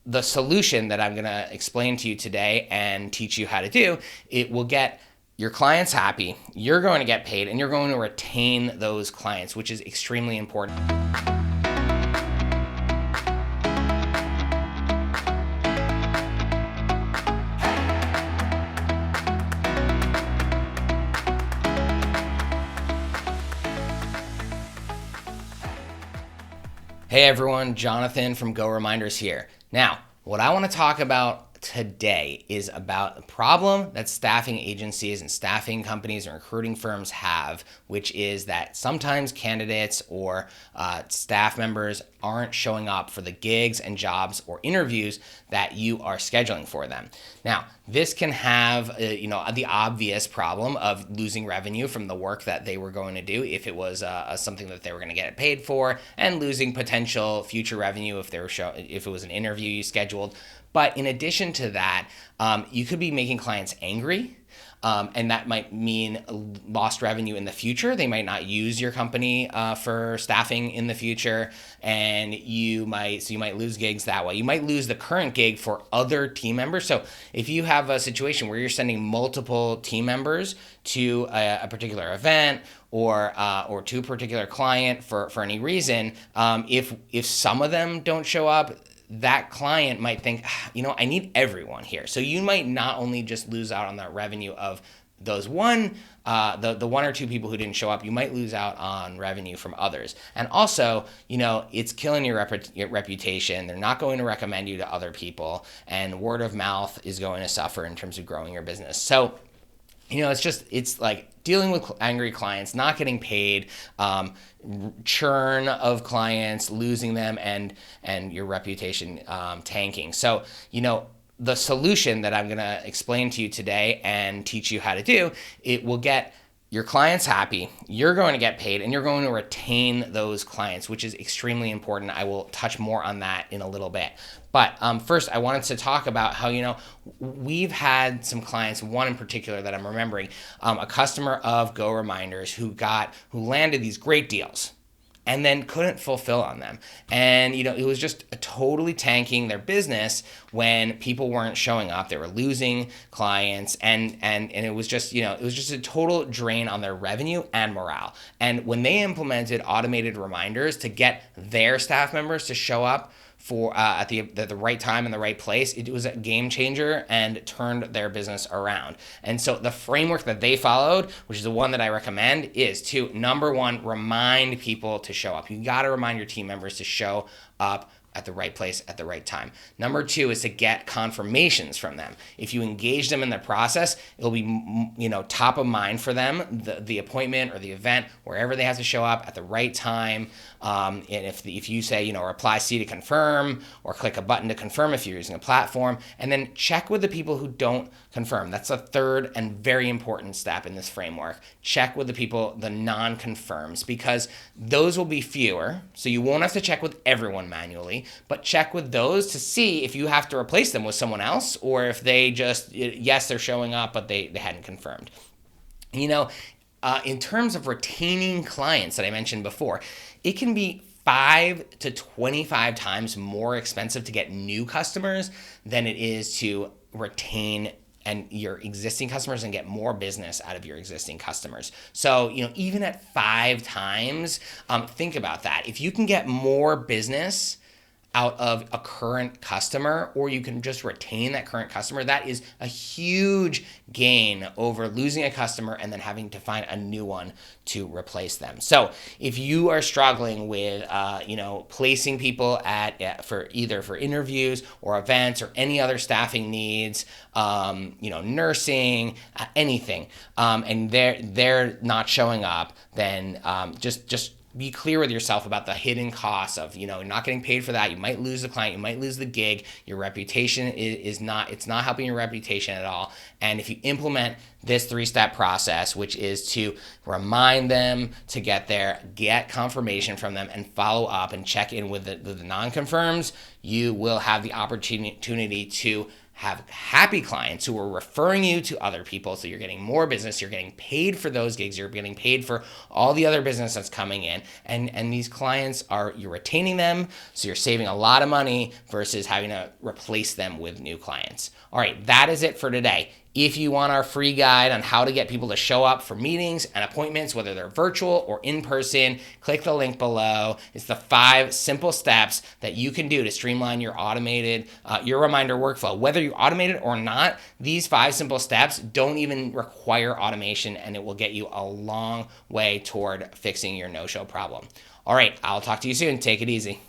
the solution that I'm going to explain to you today and teach you how to do, it will get your clients happy, you're going to get paid, and you're going to retain those clients, which is extremely important. Hey everyone, Jonathan from Go Reminders here. Now, what I want to talk about today is about a problem that staffing agencies and staffing companies and recruiting firms have, which is that sometimes candidates or staff members aren't showing up for the gigs and jobs or interviews that you are scheduling for them. Now, this can have the obvious problem of losing revenue from the work that they were going to do if it was something that they were going to get paid for, and losing potential future revenue if it was an interview you scheduled. But in addition to that, you could be making clients angry. And that might mean lost revenue in the future. They might not use your company for staffing in the future, and you might lose gigs that way. You might lose the current gig for other team members. So if you have a situation where you're sending multiple team members to a particular event or to a particular client for any reason, if some of them don't show up, that client might think, I need everyone here. So you might not only just lose out on that revenue of those the one or two people who didn't show up, you might lose out on revenue from others. And also, it's killing your reputation. They're not going to recommend you to other people, and word of mouth is going to suffer in terms of growing your business. So, it's like dealing with angry clients, not getting paid, churn of clients, losing them, and your reputation tanking. So, the solution that I'm going to explain to you today and teach you how to do, it will get your clients happy, you're going to get paid, and you're going to retain those clients, which is extremely important. I will touch more on that in a little bit. But first, I wanted to talk about how, we've had some clients, one in particular that I'm remembering, a customer of Go Reminders who landed these great deals and then couldn't fulfill on them. And, it was just totally tanking their business when people weren't showing up. They were losing clients, and it was just, it was just a total drain on their revenue and morale. And when they implemented automated reminders to get their staff members to show up for at the right time in the right place, it was a game changer and turned their business around. And so the framework that they followed, which is the one that I recommend, is to, number one, remind people to show up. You got to remind your team members to show up at the right place at the right time. Number two is to get confirmations from them. If you engage them in the process, it'll be top of mind for them, the appointment or the event, wherever they have to show up at the right time. And if you say, reply C to confirm, or click a button to confirm if you're using a platform, and then check with the people who don't confirm. That's a third and very important step in this framework. Check with the people, the non-confirms, because those will be fewer. So you won't have to check with everyone manually, but check with those to see if you have to replace them with someone else, or if they just, yes, they're showing up, but they hadn't confirmed. In terms of retaining clients that I mentioned before, it can be 5 to 25 times more expensive to get new customers than it is to retain your existing customers and get more business out of your existing customers. So, even at 5 times, think about that. If you can get more business out of a current customer, or you can just retain that current customer, that is a huge gain over losing a customer and then having to find a new one to replace them. So if you are struggling with placing people for interviews or events or any other staffing needs, nursing, anything, and they're not showing up, then just be clear with yourself about the hidden costs of, not getting paid for that. You might lose the client, you might lose the gig. Your reputation it's not helping your reputation at all. And if you implement this 3-step process, which is to remind them to get there, get confirmation from them, and follow up and check in with the non-confirms, you will have the opportunity to have happy clients who are referring you to other people. So you're getting more business, you're getting paid for those gigs, you're getting paid for all the other business that's coming in. And these clients you're retaining them, so you're saving a lot of money versus having to replace them with new clients. All right, that is it for today. If you want our free guide on how to get people to show up for meetings and appointments, whether they're virtual or in person, click the link below. It's the 5 simple steps that you can do to streamline your your reminder workflow. Whether you automate it or not, these 5 simple steps don't even require automation, and it will get you a long way toward fixing your no-show problem. All right, I'll talk to you soon. Take it easy.